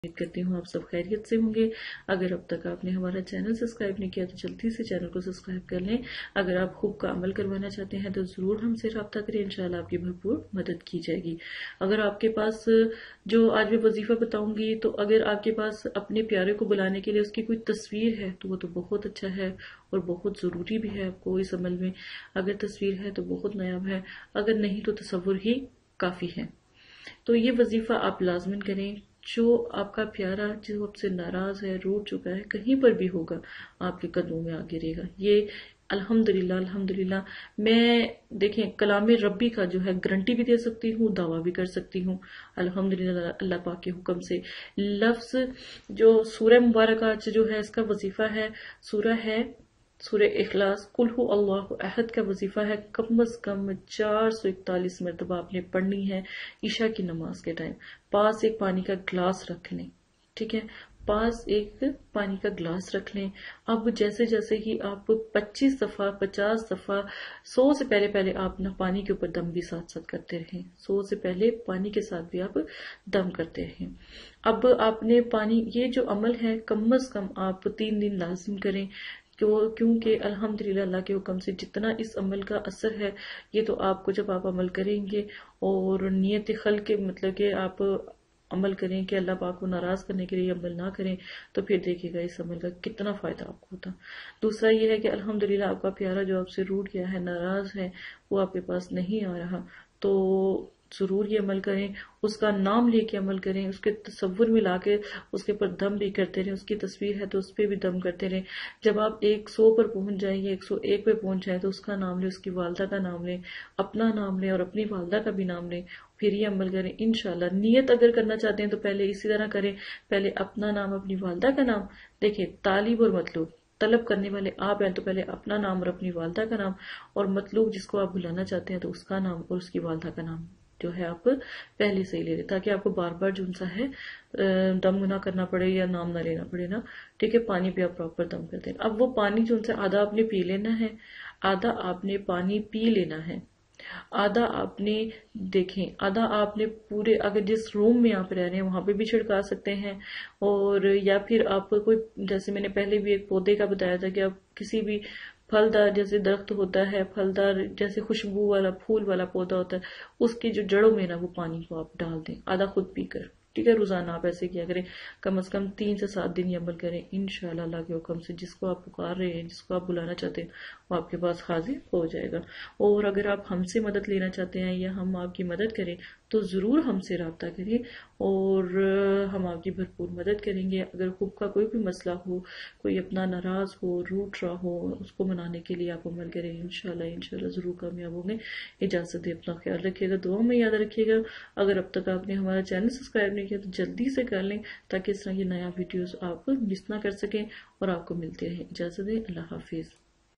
उम्मीद करती हूँ आप सब खैरियत से होंगे। अगर अब तक आपने हमारा चैनल सब्सक्राइब नहीं किया तो जल्दी से चैनल को सब्सक्राइब कर लें। अगर आप खूब का अमल करवाना चाहते हैं तो ज़रूर हमसे रब्ता करें, इंशाल्लाह आपकी भरपूर मदद की जाएगी। अगर आपके पास जो आज मैं वजीफा बताऊंगी तो अगर आपके पास अपने प्यारे को बुलाने के लिए उसकी कोई तस्वीर है तो वो तो बहुत अच्छा है और बहुत ज़रूरी भी है आपको इस अमल में। अगर तस्वीर है तो बहुत नायाब है, अगर नहीं तो तसव्वुर ही काफ़ी है। तो ये वजीफा आप लाजमन करें। जो आपका प्यारा जो आपसे नाराज है, रूठ चुका है, कहीं पर भी होगा आपके कदमों में आगे रहेगा। ये अल्हम्दुलिल्लाह अल्हम्दुलिल्लाह मैं देखें कलाम रब्बी का जो है गारंटी भी दे सकती हूँ, दावा भी कर सकती हूँ अल्हम्दुलिल्लाह अल्लाह पाक के हुक्म से। लफ्ज जो सूरह मुबारक जो है इसका वजीफा है, सूरह इखलास कुल हु अल्लाहु अहद का वजीफा है। कम अज कम 441 मरतबा आपने पढ़नी है ईशा की नमाज के टाइम। पास एक पानी का ग्लास रख लें, ठीक है, पास एक पानी का ग्लास रख लें। अब जैसे जैसे ही आप 25 दफा 50 दफा 100 से पहले पहले आप ना पानी के ऊपर दम भी साथ साथ करते रहें, 100 से पहले पानी के साथ भी आप दम करते रहें। अब आपने पानी ये जो अमल है कम अज कम आप 3 दिन लाजिम करें, क्योंकि अल्हम्दुलिल्लाह अल्लाह के हुक्म से जितना इस अमल का असर है ये तो आपको जब आप अमल करेंगे और नियत खल के मतलब कि आप अमल करें कि अल्लाह पाक को नाराज करने के लिए अमल ना करें तो फिर देखिएगा इस अमल का कितना फायदा आपको होता। दूसरा ये है कि अल्हम्दुलिल्लाह आपका प्यारा जो आपसे रूठ गया है, नाराज है, वो आपके पास नहीं आ रहा, तो जरूर ये अमल करें, उसका नाम लेके अमल करें, उसके तसव्वुर में लाके उसके ऊपर दम भी करते रहें। उसकी तस्वीर है तो उस पर भी दम करते रहें। जब आप 100 पर पहुंच जाएं या 101 पे पहुंच जाएं तो उसका नाम लें, उसकी वालदा का नाम लें, अपना नाम लें और अपनी वालदा का भी नाम लें, फिर ये अमल करें इंशाल्लाह। नियत अगर करना चाहते हैं तो पहले इसी तरह करें, पहले अपना नाम अपनी वालदा का नाम। देखिए तालिब और मतलूब, तलब करने वाले आप हैं तो पहले अपना नाम और अपनी वालदा का नाम, और मतलूब जिसको आप बुलाना चाहते हैं तो उसका नाम और उसकी वालदा का नाम जो है आप पहले से ही ले लें, ताकि आपको बार बार जो सा है दम ना करना पड़े या नाम ना लेना पड़े ना। ठीक है, पानी भी आप प्रॉपर दम कर दें। अब वो पानी जो उनसे आधा आपने पी लेना है, आधा आपने पानी पी लेना है, आधा आपने देखें आधा आपने पूरे अगर जिस रूम में आप रह रहे हैं वहां पे भी छिड़का सकते हैं, और या फिर आप कोई जैसे मैंने पहले भी एक पौधे का बताया था कि आप किसी भी फलदार जैसे दरख्त होता है, फलदार जैसे खुशबू वाला फूल वाला पौधा होता है, उसकी जो जड़ों में ना वो पानी को आप डाल दें आधा खुद पीकर। ठीक है, रोजाना आप ऐसे किया करें, कम से कम 3 से 7 दिन ये अमल करें इंशाल्लाह अल्लाह के हुक्म से। जिसको आप पुकार रहे हैं, जिसको आप बुलाना चाहते हैं वो आपके पास हाजिर हो जाएगा। और अगर आप हमसे मदद लेना चाहते हैं या हम आपकी मदद करें तो जरूर हमसे रब्ता करें और हम आपकी भरपूर मदद करेंगे। अगर खूब का कोई भी मसला हो, कोई अपना नाराज हो, रूठ रहा हो, उसको मनाने के लिए आप अमल करें इंशाल्लाह इंशाल्लाह जरूर कामयाब होंगे। इजाजत दे, अपना ख्याल रखिएगा, दुआ में याद रखिएगा। अगर अब तक आपने हमारा चैनल सब्सक्राइब नहीं किया तो जल्दी से कर लें, ताकि इस तरह की नया वीडियोस आप मिस ना कर सकें और आपको मिलते रहें। इजाजत दें, अल्लाह हाफिज।